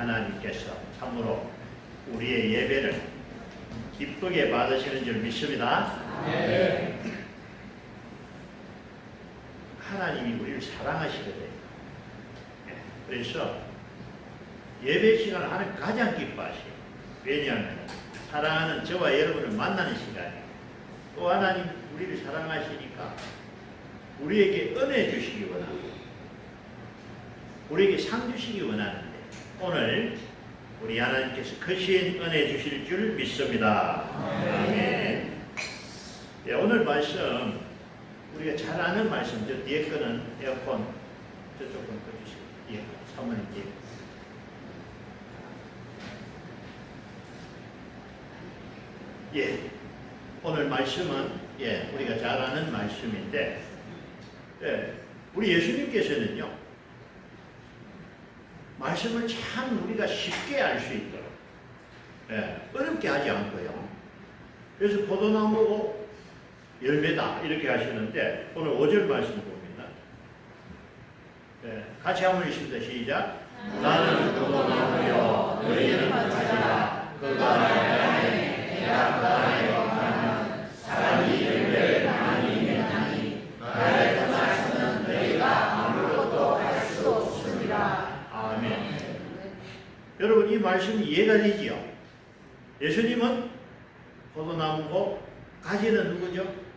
하나님께서 참으로 우리의 예배를 기쁘게 받으시는 줄 믿습니다. 네. 하나님이 우리를 사랑하시거든요. 그래서 예배 시간을 하나님 가장 기뻐하시요. 왜냐하면 사랑하는 저와 여러분을 만나는 시간이에요. 또 하나님 우리를 사랑하시니까 우리에게 은혜 주시기 원하고 우리에게 상 주시기 원하는데 오늘 우리 하나님께서 크신 은혜 주실 줄 믿습니다. 아멘. 네, 오늘 말씀 우리가 잘 아는 말씀, 저 뒤에 거는 에어컨 저쪽 건 꺼주시고 뒤에 거 사모님 뒤에 예, 오늘 말씀은 우리가 잘 아는 말씀인데 우리 예수님께서는요 말씀을 참 우리가 쉽게 알 수 있도록 어렵게 하지 않고요. 그래서 포도나무고 열매다 이렇게 하시는데 오늘 5절 말씀 봅니다. 같이 한번 읽습니다. 시작. 나는 포도나무요 너희는 가지라. 그가 내 안에 내가 그 안에 거하면 사람이 열매를 많이 맺나니 나의 그 말씀은 너희가 아무것도 할 수 없으리라. 아멘. 여러분 이 말씀이 이해가 되지요? 예수님은 포도나무고 가지는 누구죠?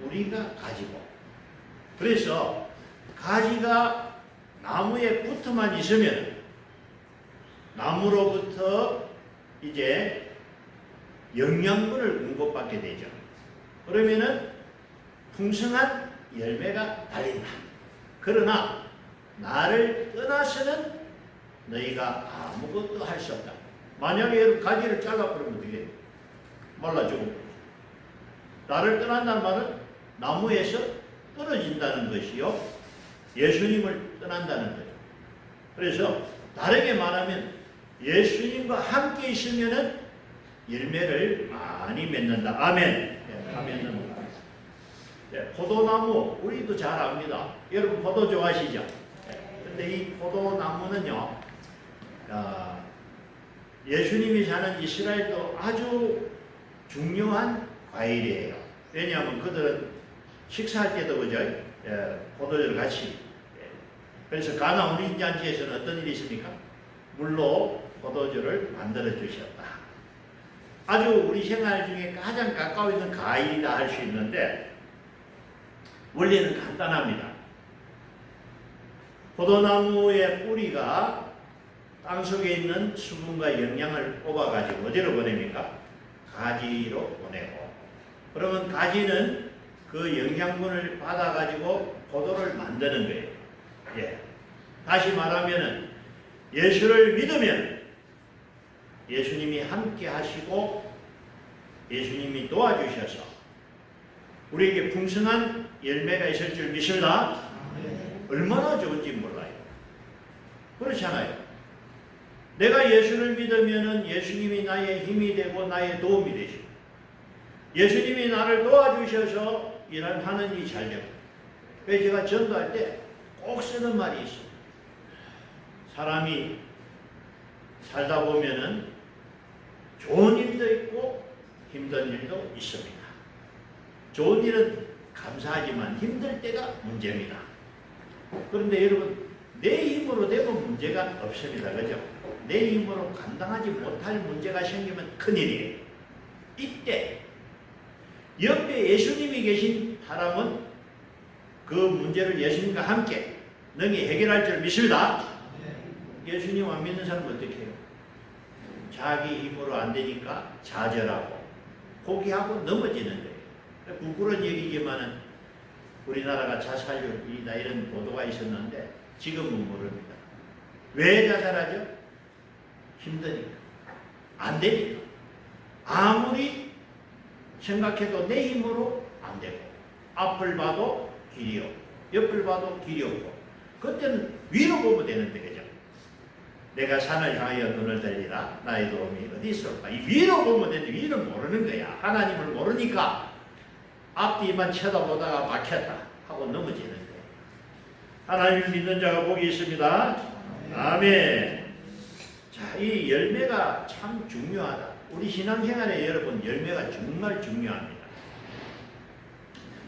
우리가 가지고. 그래서 가지가 나무에 붙어만 있으면 나무로부터 이제 영양분을 공급받게 되죠. 그러면은 풍성한 열매가 달린다. 그러나 나를 떠나서는 너희가 아무것도 할 수 없다. 만약에 가지를 잘라버리면 어떻게 해요? 말라 죽어. 나를 떠난다는 말은 나무에서 떨어진다는 것이요. 예수님을 떠난다는 거죠. 그래서 다르게 말하면 예수님과 함께 있으면은 열매를 많이 맺는다. 아멘. 아멘. 포도나무 우리도 잘 압니다. 여러분 포도 좋아하시죠? 근데 이 포도나무는요. 예수님이 사는 이스라엘도 아주 중요한 과일이에요. 왜냐하면 그들은 식사할 때도 그죠? 포도주를 같이. 그래서 가나 혼인잔치에서는 어떤 일이 있습니까? 물로 포도주를 만들어 주셨다. 아주 우리 생활 중에 가장 가까워 있는 과일이다 할 수 있는데 원리는 간단합니다. 포도나무의 뿌리가 땅속에 있는 수분과 영양을 뽑아가지고 어디로 보냅니까? 가지로 보내고 그러면 가지는 그 영양분을 받아가지고 포도를 만드는 거예요. 다시 말하면 예수를 믿으면 예수님이 함께 하시고 예수님이 도와주셔서 우리에게 풍성한 열매가 있을 줄 믿습니다. 얼마나 좋은지 몰라요. 그렇잖아요. 내가 예수를 믿으면 예수님이 나의 힘이 되고 나의 도움이 되시고 예수님이 나를 도와주셔서 하는 일이 잘 되고 그래서 제가 전도할 때 꼭 쓰는 말이 있어요. 사람이 살다 보면은 좋은 일도 있고 힘든 일도 있습니다. 좋은 일은 감사하지만 힘들 때가 문제입니다. 그런데 여러분 내 힘으로 되면 문제가 없습니다. 그죠? 내 힘으로 감당하지 못할 문제가 생기면 큰일이에요. 이때 옆에 예수님이 계신 사람은 그 문제를 예수님과 함께 능히 해결할 줄 믿습니다. 예수님 안 믿는 사람은 어떻게 해요? 자기 힘으로 안 되니까 좌절하고 포기하고 넘어지는 거예요. 부끄러운 얘기지만은 우리나라가 자살률이다 이런 보도가 있었는데 지금은 모릅니다. 왜 자살하죠? 힘드니까. 안 되니까. 아무리 생각해도 내 힘으로 안 되고 앞을 봐도 길이 없고 옆을 봐도 길이 없고 그때는 위로 보면 되는데 그죠? 내가 산을 향하여 눈을 들리라 나의 도움이 어디 있을까? 이 위로 보면 되는데 위를 모르는 거야. 하나님을 모르니까 앞뒤만 쳐다보다가 막혔다 하고 넘어지는 거예요. 하나님을 믿는 자가 복이 있습니다. 아멘. 자, 이 열매가 참 중요하다. 우리 신앙생활에 여러분 열매가 정말 중요합니다.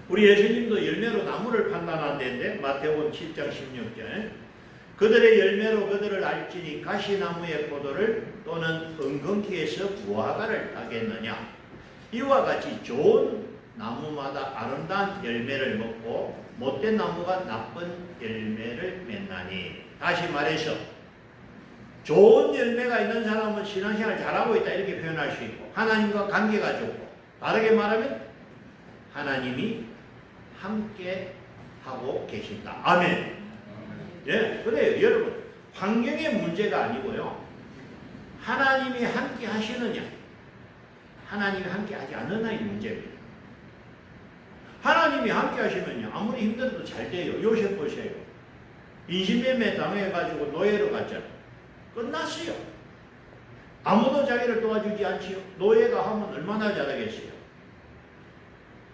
우리 예수님도 열매로 나무를 판단한다는데 마태복음 7장 16절 그들의 열매로 그들을 알지니 가시나무의 포도를 또는 은근키에서 무화과를 따겠느냐. 이와 같이 좋은 나무마다 아름다운 열매를 먹고 못된 나무가 나쁜 열매를 맺나니. 다시 말해서 좋은 열매가 있는 사람은 신앙생활 잘하고 있다 이렇게 표현할 수 있고 하나님과 관계가 좋고 다르게 말하면 하나님이 함께 하고 계신다. 아멘. 예, 그래요. 여러분 환경의 문제가 아니고요. 하나님이 함께 하시느냐 하나님이 함께 하지 않느냐의 문제입니다. 하나님이 함께 하시면요 아무리 힘들어도 잘 돼요. 요셉 보세요. 인신매매 당해가지고 노예로 갔잖아요. 끝났어요. 아무도 자기를 도와주지 않지요. 노예가 하면 얼마나 잘하겠어요.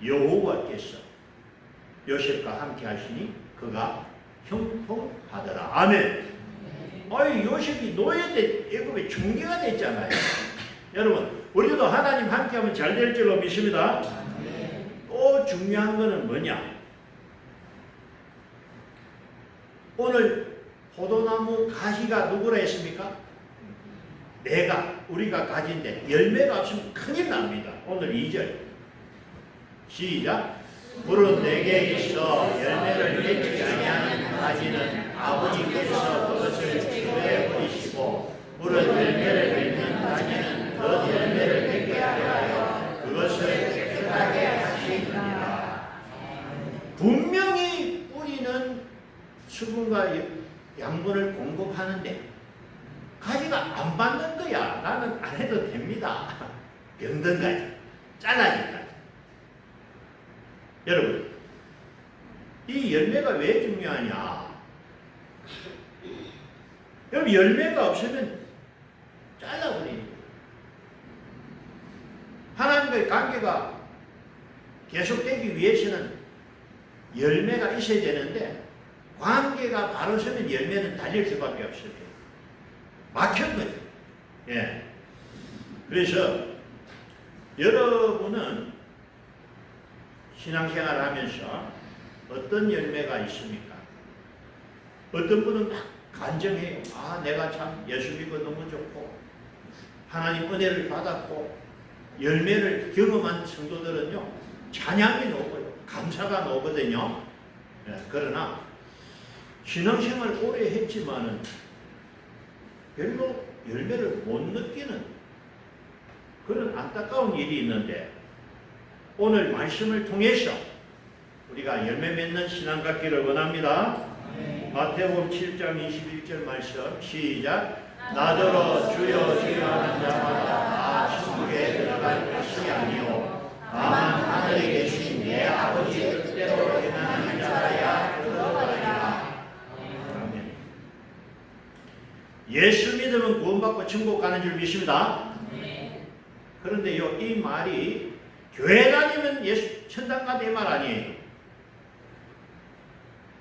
여호와께서 요셉과 함께 하시니 그가 형통하더라. 아멘. 아이 요셉이 노예 때 애굽에 총리가 됐잖아요. 여러분 우리도 하나님 함께하면 잘 될 줄로 믿습니다. 또 중요한 거는 뭐냐? 오늘 포도나무 가시가 누구라 했습니까? 우리가 가진데 열매가 없으면 큰일 납니다. 오늘 2절 시작. 물은 내게 있어 열매를 맺지 아니하는 가지는 아버지께서 그것을 제거해 버리시고 물은 열매를 맺는 가지는 더 열매를 맺게 하여 그것을 깨끗하게 하시니라. 분명히 뿌리는 수분과 양분을 공급하는데 가지가 안 받는 거야. 나는 안 해도 됩니다. 병든 가지, 잘라진 가지. 여러분, 이 열매가 왜 중요하냐? 여러분, 열매가 없으면 잘라버리는 거예요. 하나님과의 관계가 계속되기 위해서는 열매가 있어야 되는데 관계가 바로 서면 열매는 달릴 수밖에 없어요. 막힌 거죠. 예. 그래서 여러분은 신앙생활을 하면서 어떤 열매가 있습니까? 어떤 분은 막 간증해요. 아, 내가 참 예수 믿고 너무 좋고 하나님 은혜를 받았고 열매를 경험한 성도들은요 찬양이 나오고요 감사가 나오거든요. 예. 그러나 신앙생활 오래 했지만은 별로 열매를 못 느끼는 그런 안타까운 일이 있는데 오늘 말씀을 통해서 우리가 열매 맺는 신앙 갖기를 원합니다. 마태복음 7장 21절 말씀 시작. 나더러 주여 주여 하는 자마다 다 천국에 들어갈 것이 아니요 다만 하늘에 계신 내 아버지의 뜻대로 행하는 자라야 그러하리라. 예수 믿으면 구원받고 천국 가는 줄 믿습니다. 그런데요, 이 말이 교회 다니면 예수 천당 가다 이 말 아니에요.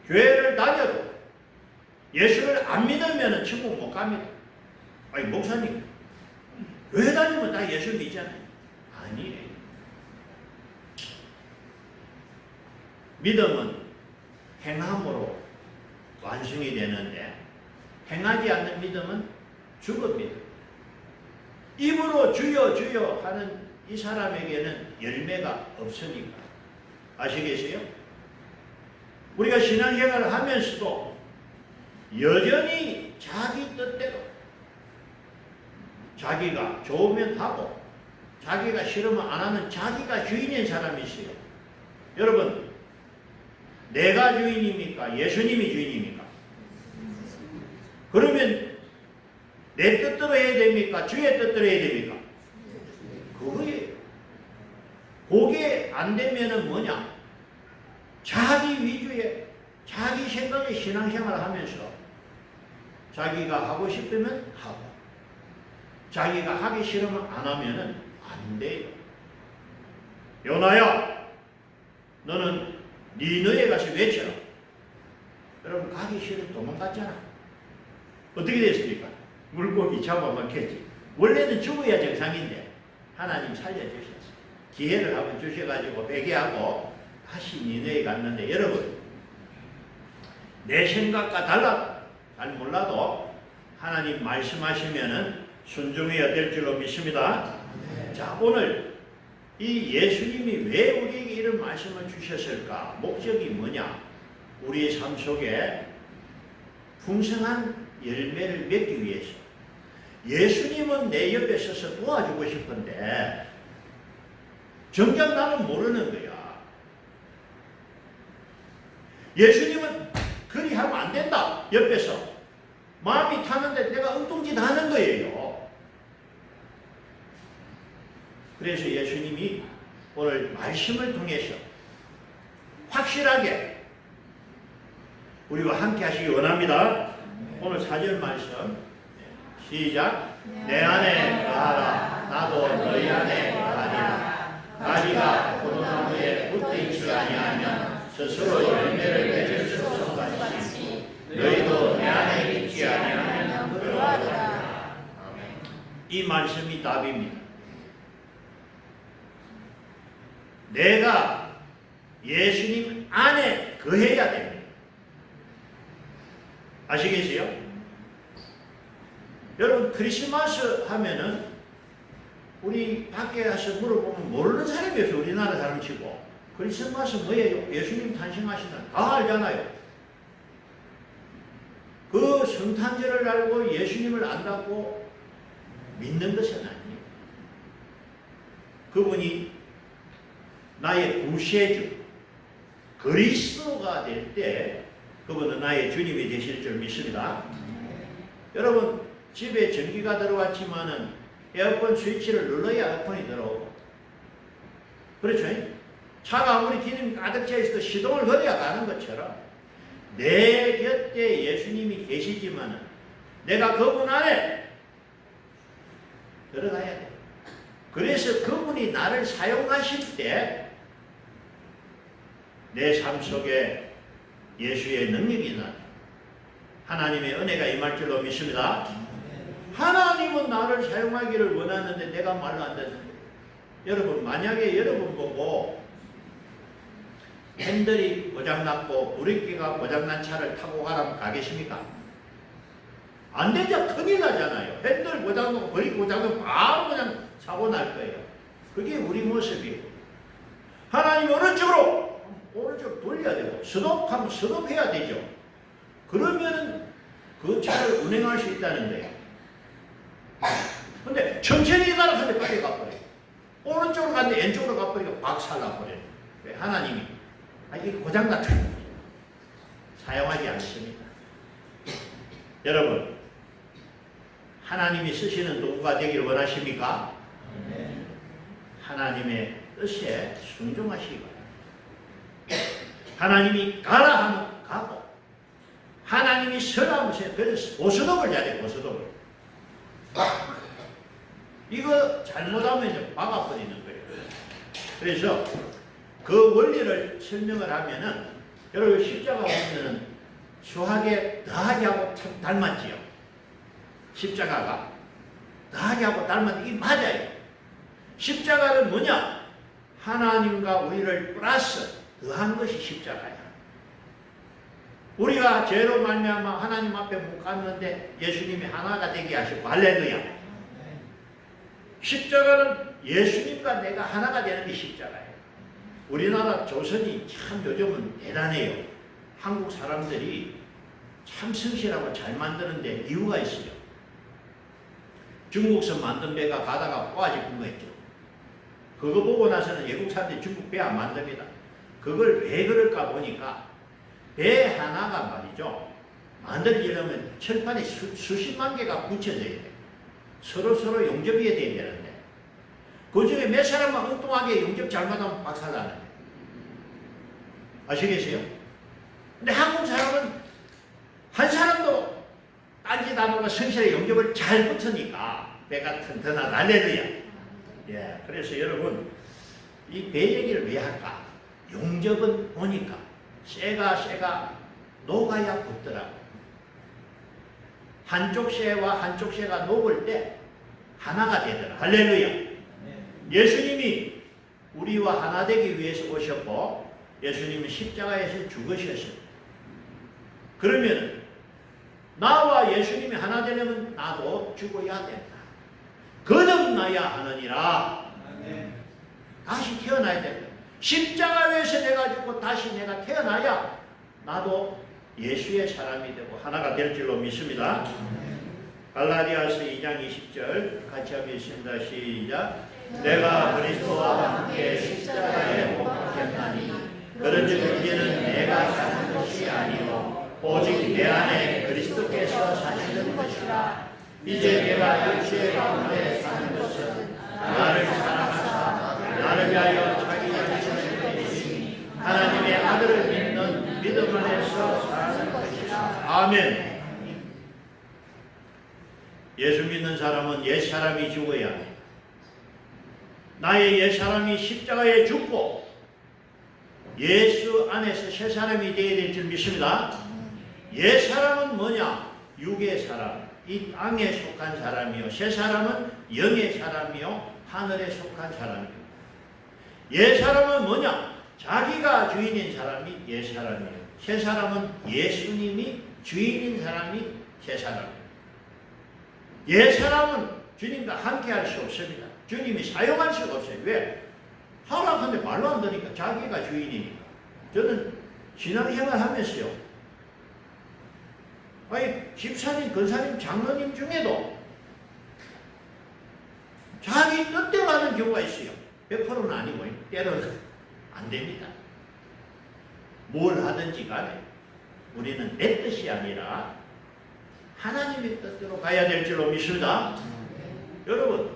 교회를 다녀도 예수를 안 믿으면 천국 못 갑니다. 아니 목사님, 교회 다니면 다 예수 믿잖아요. 아니에요. 믿음은 행함으로 완성이 되는데 행하지 않는 믿음은 죽은 믿음. 입으로 주여 주여 하는 이 사람에게는 열매가 없으니까. 아시겠어요? 우리가 신앙생활을 하면서도 여전히 자기 뜻대로 자기가 좋으면 하고 자기가 싫으면 안 하는 자기가 주인인 사람이 있어요. 여러분, 내가 주인입니까? 예수님이 주인입니까? 그러면 내 뜻대로 해야 됩니까? 주의 뜻대로 해야 됩니까? 그거예요. 그게 안 되면은 뭐냐? 자기 위주의 자기 생각의 신앙생활을 하면서 자기가 하고 싶으면 하고 자기가 하기 싫으면 안 하면은 안 돼요. 요나야, 너는 니느에 가서 외쳐라. 여러분 가기 싫어 도망갔잖아. 어떻게 됐습니까? 물고기 잡아먹겠지. 원래는 죽어야 정상인데 하나님 살려주셨어요. 기회를 한번 주셔가지고 회개하고 다시 니네에 갔는데, 여러분 내 생각과 달라 잘 몰라도 하나님 말씀하시면은 순종해야 될 줄로 믿습니다. 자, 오늘 이 예수님이 왜 우리에게 이런 말씀을 주셨을까? 목적이 뭐냐? 우리의 삶 속에 풍성한 열매를 맺기 위해서. 예수님은 내 옆에 서서 도와주고 싶은데 정작 나는 모르는 거야. 예수님은 그리 하면 안 된다. 옆에서 마음이 타는데 내가 엉뚱짓 하는 거예요. 그래서 예수님이 오늘 말씀을 통해서 확실하게 우리와 함께 하시기 원합니다. 오늘 4절 말씀 시작. 내 안에 거하라. 나도 너희 안에 거하리라. 가지가 포도나무에 붙어있지 아니하면 스스로 열매를 맺을 수 없는 같이 너희도 내 안에 있지 아니하면 그러하리라. 이 말씀이 답입니다. 내가 예수님 안에 거해야 됩니다. 아시겠어요? 여러분 크리스마스 하면은 우리 밖에 가서 물어보면 모르는 사람이 없어요. 우리나라 사람 치고. 크리스마스 뭐예요? 예수님 탄생하시는 다 알잖아요. 그 성탄절을 알고 예수님을 안다고 믿는 것은 아니에요. 그분이 나의 구세주 그리스도가 될 때 그분은 나의 주님이 되실 줄 믿습니다. 여러분 집에 전기가 들어왔지만은 에어컨 스위치를 눌러야 에어컨이 들어오고, 그렇죠? 차가 아무리 기름이 가득 차 있어도 시동을 걸어야 가는 것처럼 내 곁에 예수님이 계시지만은 내가 그분 안에 들어가야 돼. 그래서 그분이 나를 사용하실 때 내 삶 속에 예수의 능력이 나다. 하나님의 은혜가 임할 줄로 믿습니다. 하나님은 나를 사용하기를 원하는데 내가 말로 안 듣는데, 여러분 만약에 여러분 보고 핸들이 고장났고 브레이크가 고장난 차를 타고 가라면 가겠습니까? 안 되죠. 큰일 나잖아요. 핸들 고장나고 브레이크 고장나면 바로 그냥 사고 날 거예요. 그게 우리 모습이에요. 하나님 오른쪽으로 돌려야 되고 스톱하면 스톱해야 되죠. 그러면 그 차를 운행할 수 있다는 거예요. 근데 천천히 가라 하는데 빨리 가버려요. 오른쪽으로 갔는데 왼쪽으로 가버리니까 박살나버려요. 왜? 하나님이 이게 고장났다. 사용하지 않습니다. 여러분 하나님이 쓰시는 도구가 되기를 원하십니까? 하나님의 뜻에 순종하시기 바랍니다. 하나님이 가라 하면 가고, 하나님이 서라 하면 서요. 그래서 보수독을 잘해요. 보수독을. 이거 잘못하면 막아버리는 거예요. 그래서 그 원리를 설명을 하면은, 여러분 십자가 보면은 수학에 더하기하고 참 닮았지요. 십자가가 더하기하고 닮았는데 이게 맞아요. 십자가는 뭐냐? 하나님과 우리를 플러스 더한 것이 십자가야. 우리가 죄로 말미암아 하나님 앞에 못 갔는데 예수님이 하나가 되게 하시고, 할렐루야. 십자가는 예수님과 내가 하나가 되는 게 십자가예요. 우리나라 조선이 참 요즘은 대단해요. 한국 사람들이 참 성실하고 잘 만드는데 이유가 있어요. 중국서 만든 배가 가다가 꼬아지 굶어있죠. 그거 보고 나서는 외국 사람들이 중국 배 안 만듭니다. 그걸 왜 그럴까 보니까 배 하나가 말이죠. 만들려면 철판에 수십만 개가 붙여져야 돼요. 서로 용접이 돼야 되는데 그 중에 몇 사람만 엉뚱하게 용접 잘못하면 박살나는 거예요. 아시겠어요? 근데 한국 사람은 한 사람도 딴짓 안 하고 성실하게 용접을 잘 붙으니까 배가 튼튼하다. 할렐루야. 예, 그래서 여러분 이 배 얘기를 왜 할까? 용접은 보니까 쇠가 녹아야 붙더라고. 한쪽 쇠와 한쪽 쇠가 녹을 때 하나가 되더라. 할렐루야. 예수님이 우리와 하나 되기 위해서 오셨고 예수님은 십자가에서 죽으셨습니다. 그러면 나와 예수님이 하나 되려면 나도 죽어야 된다. 거듭나야 하느니라. 다시 태어나야 된다. 십자가 위에서 내가 죽고 다시 내가 태어나야 나도 예수의 사람이 되고 하나가 될 줄로 믿습니다. 갈라디아서 2장 20절 같이 한번 읽습니다. 시작. 내가 그리스도와 함께 십자가에 못 박혔나니 그런즉 이제는 내가 사는 것이 아니요 오직 내 안에 그리스도께서 사시는 것이라. 이제 내가 육체 가운데 사는 것은 나를 사랑하사 나를 위하여 자기가 주신 것이니 하나님의 아들을 믿는 믿음 안에서 사는 것이라. 아멘. 예수 믿는 사람은 옛사람이 죽어야 합니다. 나의 옛사람이 십자가에 죽고 예수 안에서 새사람이 되어야 될 줄 믿습니다. 옛사람은 뭐냐? 육의 사람, 이 땅에 속한 사람이요. 새사람은 영의 사람이요. 하늘에 속한 사람이요. 옛사람은 뭐냐? 자기가 주인인 사람이 옛사람이요. 새사람은 예수님이 주인인 사람이 새사람이요. 옛사람은 주님과 함께 할 수 없습니다. 주님이 사용할 수가 없어요. 왜? 하락한데 말로 안 되니까 자기가 주인이니까. 저는 신앙생활 하면서요. 아니 집사님, 권사님, 장로님 중에도 자기 뜻대로 하는 경우가 있어요. 100%는 아니고 때로는 안 됩니다. 뭘 하든지 간에 우리는 내 뜻이 아니라 하나님의 뜻대로 가야 될 줄로 믿습니다. 여러분,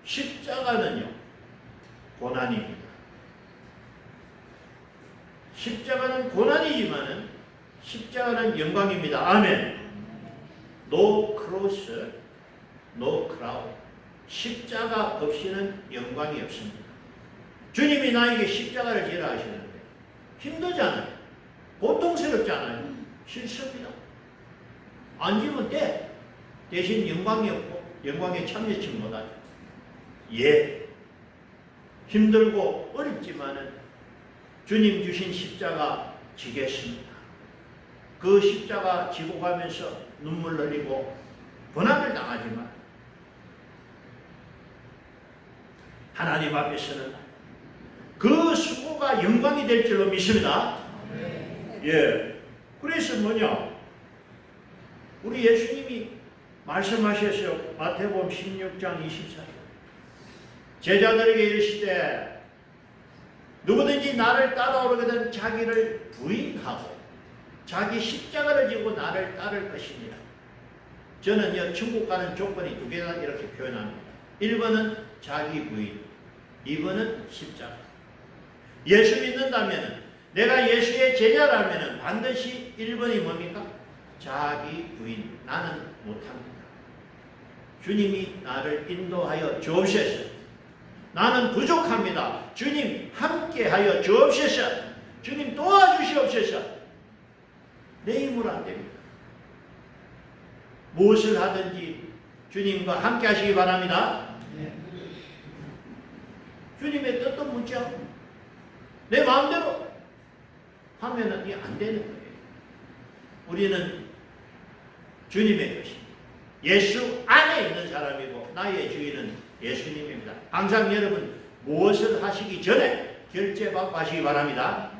십자가는요, 고난입니다. 십자가는 고난이지만은 십자가는 영광입니다. 아멘. No cross, no crown. 십자가 없이는 영광이 없습니다. 주님이 나에게 십자가를 지라 하시는데 힘들잖아요. 고통스럽잖아요. 싫습니다. 안 지면 돼. 대신 영광이 없고 영광에 참여치 못하죠. 예, 힘들고 어렵지만은 주님 주신 십자가 지겠습니다. 그 십자가 지고 가면서 눈물 흘리고 고난을 당하지만 하나님 앞에서는 그 수고가 영광이 될 줄로 믿습니다. 예, 그래서 뭐냐? 우리 예수님이 말씀하셨어요. 마태복음 16장 24절. 제자들에게 이르시되 누구든지 나를 따라오려거든 자기를 부인하고 자기 십자가를 지고 나를 따를 것이니라. 저는요, 천국 가는 조건이 두 개가 이렇게 표현합니다. 1번은 자기 부인, 2번은 십자가. 예수 믿는다면, 내가 예수의 제자라면 반드시 1번이 뭡니까? 자기 부인. 나는 못합니다. 주님이 나를 인도하여 주옵소서. 나는 부족합니다. 주님 함께하여 주옵소서. 주님 도와주시옵소서. 내 힘으로 안 됩니다. 무엇을 하든지 주님과 함께 하시기 바랍니다. 주님의 뜻도 묻지 않고 내 마음대로 하면은 이게 안 되는 거예요. 우리는 주님의 것입니다. 예수 안에 있는 사람이고 나의 주인은 예수님입니다. 항상 여러분 무엇을 하시기 전에 결제받고 하시기 바랍니다.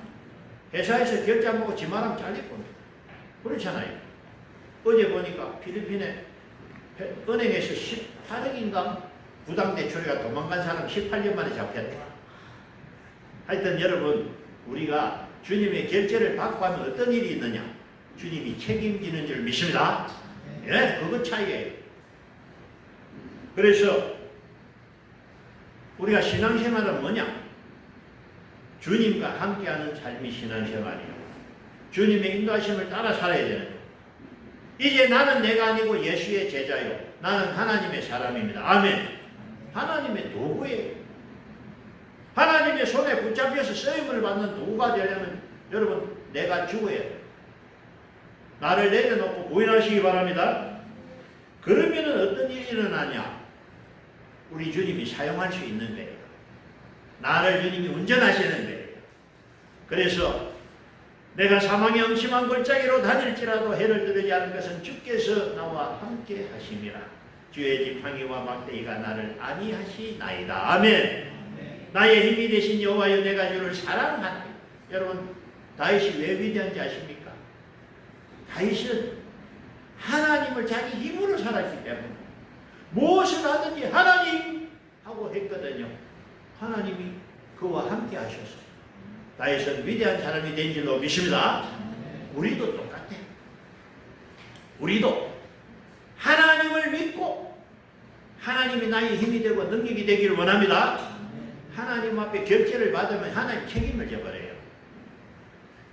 회사에서 결제 안 먹고 지말하면 잘릴 겁니다. 그렇잖아요. 어제 보니까 필리핀에 은행에서 18억인가 부당대출이가 도망간 사람 18년 만에 잡혔다. 하여튼 여러분, 우리가 주님의 결제를 받고 하면 어떤 일이 있느냐? 주님이 책임지는 줄 믿습니다. 예, 그거 차이예요. 그래서 우리가 신앙생활은 뭐냐? 주님과 함께하는 삶이 신앙생활이에요. 주님의 인도하심을 따라 살아야 되는 거예요. 이제 나는 내가 아니고 예수의 제자요. 나는 하나님의 사람입니다. 아멘. 하나님의 도구예요. 하나님의 손에 붙잡혀서 쓰임을 받는 도구가 되려면 여러분, 내가 죽어야 돼요. 나를 내려놓고 부인하시기 바랍니다. 그러면 어떤 일이 일어나냐? 우리 주님이 사용할 수 있는 거예요. 나를 주님이 운전하시는 거예요. 그래서 내가 사망의 음침한 골짜기로 다닐지라도 해를 들지 않은 것은 주께서 나와 함께 하심이라. 주의 지팡이와 막대기가 나를 안위하시나이다. 아멘. 나의 힘이 되신 여호와여, 내가 주를 사랑하나이다. 여러분, 다윗이 왜 위대한지 아십니까? 다윗은 하나님을 자기 힘으로 살았기 때문에 무엇을 하든지 하나님 하고 했거든요. 하나님이 그와 함께 하셨어요. 다윗은 위대한 사람이 된 줄로 믿습니다. 우리도 똑같아요. 우리도 하나님을 믿고 하나님이 나의 힘이 되고 능력이 되기를 원합니다. 하나님 앞에 결제를 받으면 하나님 책임을 져버려요.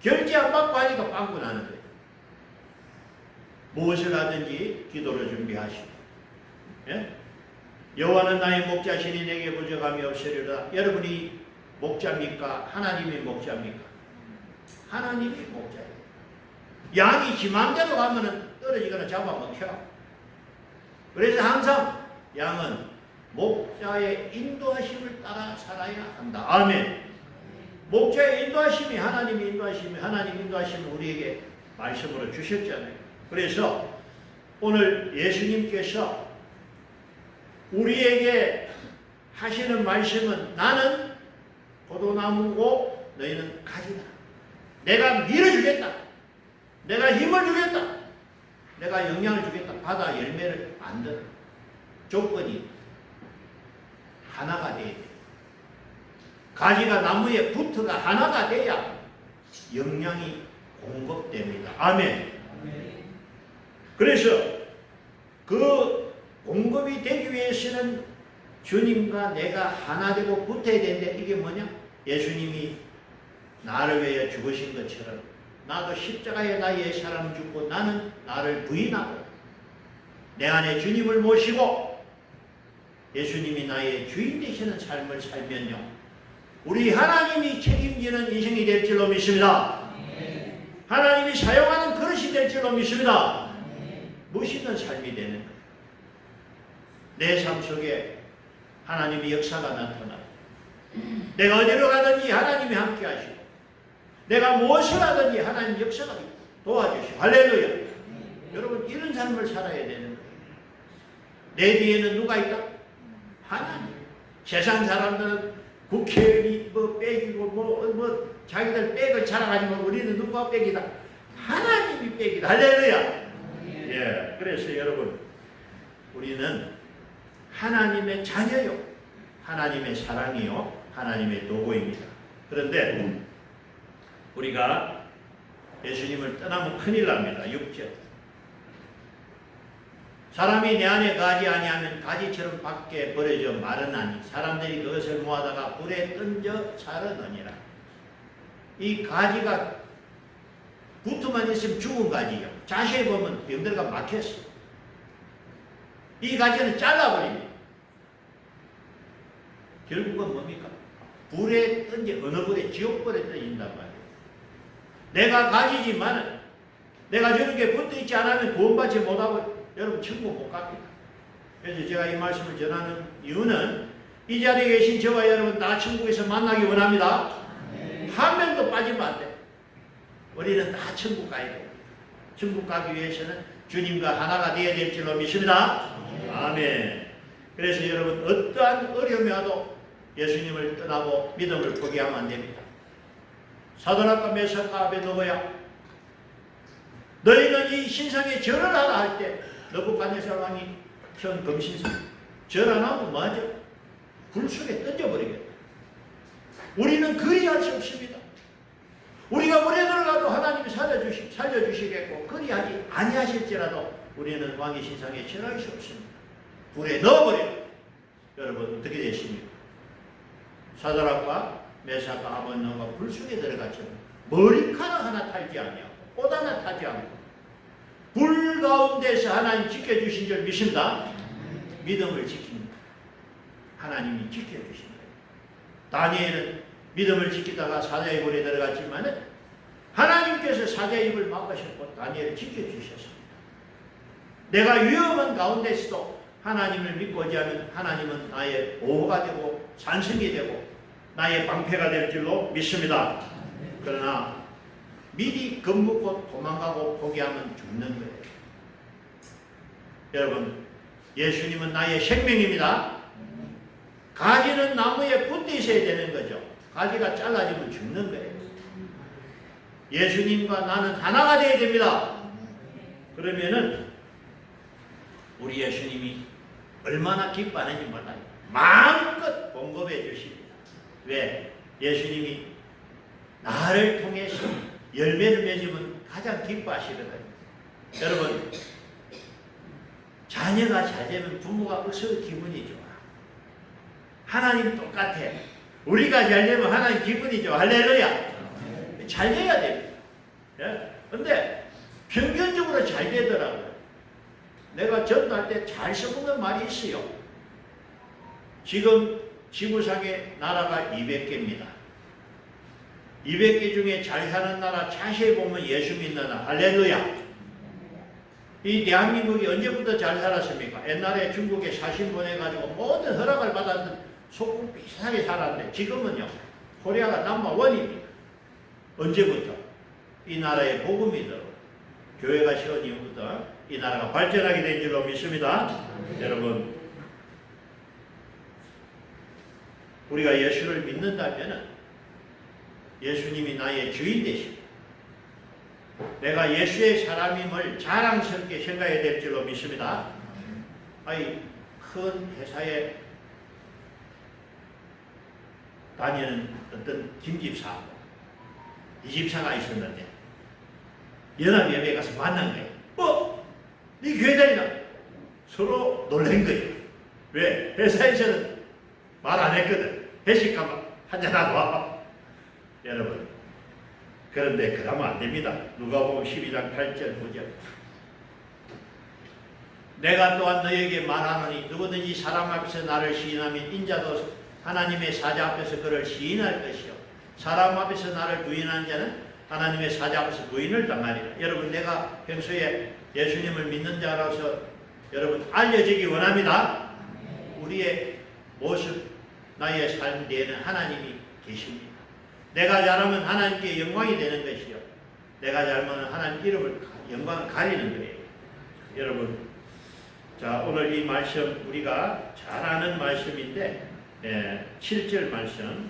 결제 안 받고 하니까 빵꾸 나는 거예요. 무엇을 하든지 기도를 준비하시고, 예? 여호와는 나의 목자시니 내게 부족함이 없으리로다. 여러분이 목자입니까? 하나님이 목자입니까? 하나님이 목자예요. 양이 지 맘대로 가면은 떨어지거나 잡아먹혀. 그래서 항상 양은 목자의 인도하심을 따라 살아야 한다. 아멘. 목자의 인도하심이 하나님 인도하심을 우리에게 말씀으로 주셨잖아요. 그래서 오늘 예수님께서 우리에게 하시는 말씀은 나는 포도나무고 너희는 가지다. 내가 밀어주겠다. 내가 힘을 주겠다. 내가 영향을 주겠다. 바다 열매를 만든 조건이 하나가 돼야 돼. 가지가 나무에 붙어가 하나가 돼야 영양이 공급됩니다. 아멘. 그래서 그 공급이 되기 위해서는 주님과 내가 하나 되고 붙어야 되는데 이게 뭐냐? 예수님이 나를 위해 죽으신 것처럼 나도 십자가에 나의 사람 죽고 나는 나를 부인하고 내 안에 주님을 모시고 예수님이 나의 주인 되시는 삶을 살면요, 우리 하나님이 책임지는 인생이 될 줄로 믿습니다. 하나님이 사용하는 그릇이 될 줄로 믿습니다. 멋있는 삶이 되는 거예요. 내 삶 속에 하나님의 역사가 나타나고 내가 어디로 가든지 하나님이 함께 하시고 내가 무엇을 하든지 하나님 역사가 도와주시고 할렐루야. 여러분, 이런 삶을 살아야 되는 거예요. 내 뒤에는 누가 있다? 하나님. 세상 사람들은 국회의원이 백이고 자기들 백을 자랑하지만 우리는 누가 백이다? 하나님이 백이다. 할렐루야. 예, 그래서 여러분, 우리는 하나님의 자녀요, 하나님의 사랑이요, 하나님의 도구입니다. 그런데 우리가 예수님을 떠나면 큰일 납니다. 6절. 사람이 내 안에 가지 아니하면 가지처럼 밖에 버려져 마르나니 사람들이 그것을 모아다가 불에 던져 자르느니라. 이 가지가 붙어만 있으면 죽은 가지예요. 자세히 보면 병들가 막혔어. 이 가지는 잘라버립니다. 결국은 뭡니까? 불에 던져, 어느 불에? 지옥불에 던진단 말이에요. 내가 가지지만 내가 저렇게 붙어있지 않으면 구원받지 못하고 여러분 천국 못 갑니다. 그래서 제가 이 말씀을 전하는 이유는 이 자리에 계신 저와 여러분 다 천국에서 만나기 원합니다. 한 명도 빠지면 안 돼. 우리는 다 천국 가야 돼요. 천국 가기 위해서는 주님과 하나가 되어야 될 줄로 믿습니다. 아멘. 그래서 여러분 어떠한 어려움이 와도 예수님을 떠나고 믿음을 포기하면 안 됩니다. 사드락과 메삭과 아벳느고야, 너희는 이 신상에 절을 하라 할 때 느부갓네살 왕이 현 금신상 절 안 하면 뭐하죠? 불 속에 던져버리겠다. 우리는 그리할 수 없습니다. 우리가 물에 들어가도 하나님이 살려주시겠고 그리하지 아니하실지라도 우리는 왕의 신상에 절할 수 없습니다. 불에 넣어버려요. 여러분 어떻게 되십니까? 사드락과 메삭과 아벳느고가 불 속에 들어갔지만 머리카락 하나 탈지 아니하고 옷 하나 타지 않고 불 가운데서 하나님 지켜주신 줄 믿습니다. 믿음을 지킵니다. 하나님이 지켜주신 거예요. 다니엘은 믿음을 지키다가 사자의 굴에 들어갔지만 하나님께서 사자의 입을 막으셨고 다니엘을 지켜주셨습니다. 내가 위험한 가운데서도 하나님을 믿고 의지하면 하나님은 나의 보호가 되고 산성이 되고 나의 방패가 될 줄로 믿습니다. 그러나 미리 겁먹고 도망가고 포기하면 죽는 거예요. 여러분, 예수님은 나의 생명입니다. 가지는 나무에 붙어 있어야 되는 거죠. 가지가 잘라지면 죽는 거예요. 예수님과 나는 하나가 되어야 됩니다. 그러면은 우리 예수님이 얼마나 기뻐하는지 몰라요. 마음껏 공급해 주십니다. 왜? 예수님이 나를 통해서 열매를 맺으면 가장 기뻐하시거든요. 여러분, 자녀가 잘 되면 부모가 억수로 기분이 좋아. 하나님 똑같아. 우리가 잘 되면 하나님 기분이 좋아. 할렐루야. 잘 돼야 됩니다. 예? 근데 평균적으로 잘 되더라고요. 내가 전도할 때 잘 써먹는 말이 있어요. 지금 지구상의 나라가 200개입니다. 200개 중에 잘 사는 나라 자세히 보면 예수 믿는 나라. 할렐루야. 이 대한민국이 언제부터 잘 살았습니까? 옛날에 중국에 사신 보내가지고 모든 허락을 받았던 소금 비슷하게 살았는데 지금은요, 코리아가 넘버원입니다. 언제부터? 이 나라에 복음이 들어 교회가 세운 이후부터 이 나라가 발전하게 된 줄로 믿습니다. 여러분, 우리가 예수를 믿는다면 예수님이 나의 주인 되십니다. 내가 예수의 사람임을 자랑스럽게 생각해야 될 줄로 믿습니다. 아니, 큰 회사에 다니는 어떤 김집사하고 이 집사가 있었는데 연합예배 가서 만난 거예요. 네 교회 다니나? 서로 놀란 거예요. 왜? 회사에서는 말 안 했거든. 회식 가면 한잔하고 와. 여러분, 그런데 그러면 안 됩니다. 누가복음 12장 8절 9절. 내가 또한 너에게 말하노니 누구든지 사람 앞에서 나를 시인하면 인자도 하나님의 사자 앞에서 그를 시인할 것이요 사람 앞에서 나를 부인하는 자는 하나님의 사자 앞에서 부인을 당하리라. 여러분, 내가 평소에 예수님을 믿는 자라서 여러분 알려지기 원합니다. 우리의 모습, 나의 삶 내에는 하나님이 계십니다. 내가 잘하면 하나님께 영광이 되는 것이요 내가 잘하면 하나님 이름을 영광을 가리는 거예요. 여러분, 자, 오늘 이 말씀 우리가 잘 아는 말씀인데 7절 말씀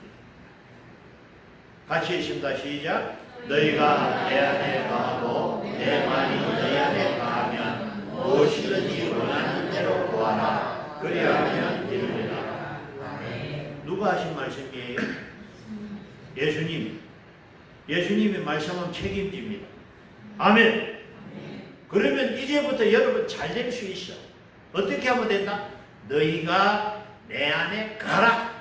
같이 읽습니다. 시작. 너희가 내 안에 거하고 내 말이 너희 안에 거하면 무엇이든지 원하는 대로 구하라. 그리하면 이루리라. 누가 하신 말씀이에요? 예수님이 말씀은 책임집니다. 아멘. 그러면 이제부터 여러분 잘 될 수 있어. 어떻게 하면 된다? 너희가 내 안에 가라.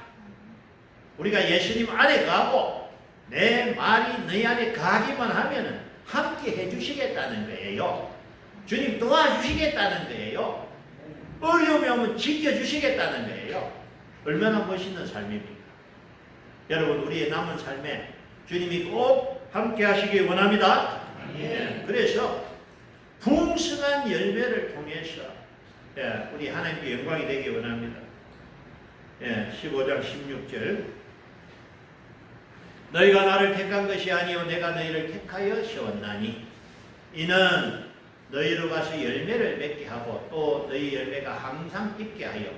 우리가 예수님 안에 가고 내 말이 너희 안에 가기만 하면은 함께 해주시겠다는 거예요. 주님 도와주시겠다는 거예요. 어려움이 오면 지켜주시겠다는 거예요. 얼마나 멋있는 삶입니까? 여러분, 우리의 남은 삶에 주님이 꼭 함께 하시기 원합니다. 그래서 풍성한 열매를 통해서 우리 하나님께 영광이 되기 원합니다. 15장 16절 너희가 나를 택한 것이 아니요 내가 너희를 택하여 세웠나니 이는 너희로 가서 열매를 맺게 하고 또 너희 열매가 항상 있게 하여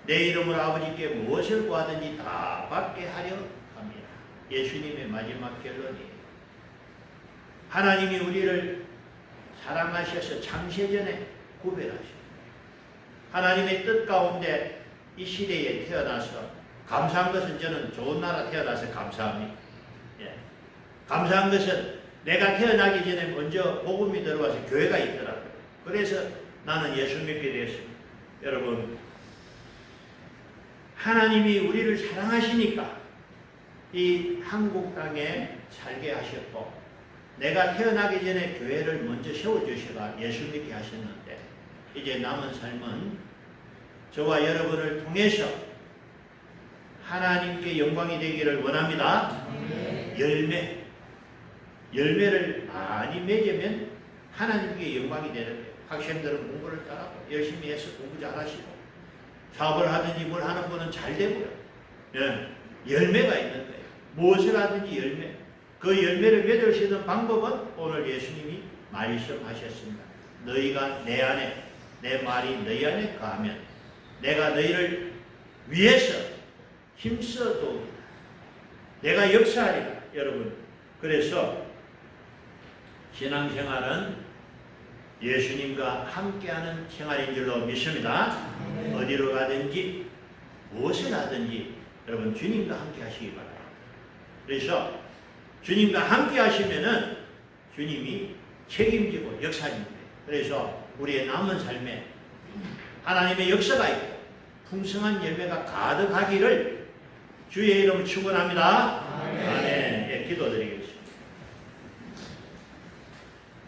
내 이름으로 아버지께 무엇을 구하든지 다 받게 하려 합니다. 예수님의 마지막 결론이에요. 하나님이 우리를 사랑하셔서 창세전에 구별하셨습니다. 하나님의 뜻 가운데 이 시대에 태어나서 감사한 것은 저는 좋은 나라 태어나서 감사합니다. 감사한 것은 내가 태어나기 전에 먼저 복음이 들어와서 교회가 있더라고요. 그래서 나는 예수 믿게 되었습니다. 여러분, 하나님이 우리를 사랑하시니까 이 한국 땅에 살게 하셨고 내가 태어나기 전에 교회를 먼저 세워주시가 예수 믿게 하셨는데 이제 남은 삶은 저와 여러분을 통해서 하나님께 영광이 되기를 원합니다. 열매. 열매를 많이 맺으면 하나님께 영광이 되는 거예요. 학생들은 공부를 잘하고 열심히 해서 공부 잘하시고 사업을 하든지 뭘 하는 분은 잘 되고요. 예, 열매가 있는 거예요. 무엇을 하든지 열매. 그 열매를 맺을 수 있는 방법은 오늘 예수님이 말씀하셨습니다. 너희가 내 안에, 내 말이 너희 안에 거하면 내가 너희를 위해서 힘써도 내가 역사하리라. 여러분, 그래서 신앙생활은 예수님과 함께하는 생활인 줄로 믿습니다. 어디로 가든지 무엇을 하든지 여러분 주님과 함께 하시기 바랍니다. 그래서 주님과 함께 하시면은 주님이 책임지고 역사하십니다. 그래서 우리의 남은 삶에 하나님의 역사가 있고 풍성한 열매가 가득하기를 주의 이름으로 축원합니다. 아멘. 예, 기도드리겠습니다.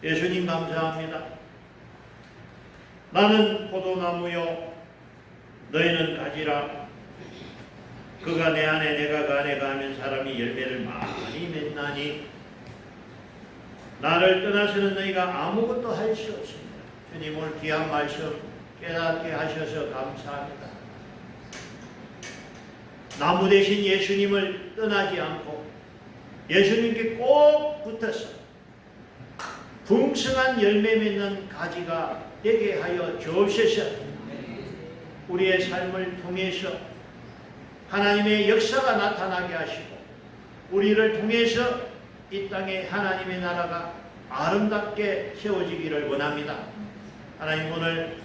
예수님 감사합니다. 나는 포도나무요 너희는 가지라. 그가 내 안에 내가 그 안에 가면 사람이 열매를 많이 맺나니 나를 떠나서는 너희가 아무것도 할 수 없습니다. 주님 오늘 귀한 말씀 깨닫게 하셔서 감사합니다. 나무 대신 예수님을 떠나지 않고 예수님께 꼭 붙어서 풍성한 열매 맺는 가지가 되게 하여 주옵소서. 우리의 삶을 통해서 하나님의 역사가 나타나게 하시고 우리를 통해서 이 땅에 하나님의 나라가 아름답게 세워지기를 원합니다. 하나님 오늘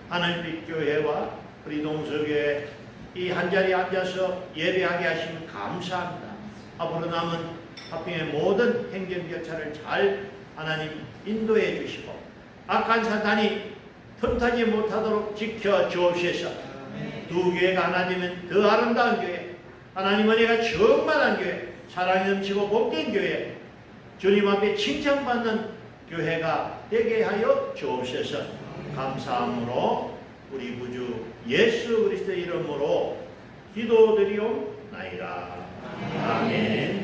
하늘빛 교회와 우리 동서교회 이 한자리에 앉아서 예배하게 하시면 감사합니다. 앞으로 남은 합병의 모든 행정절차를 잘 하나님 인도해 주시고 악한 사탄이 틈타지 못하도록 지켜 주옵소서. 두 교회가 하나 되면 더 아름다운 교회, 하나님 은혜가 충만한 교회, 사랑이 넘치고 복된 교회, 주님 앞에 칭찬받는 교회가 되게 하여 주옵소서. 감사함으로 우리 구주 예수 그리스도의 이름으로 기도드리옵나이다. 아멘.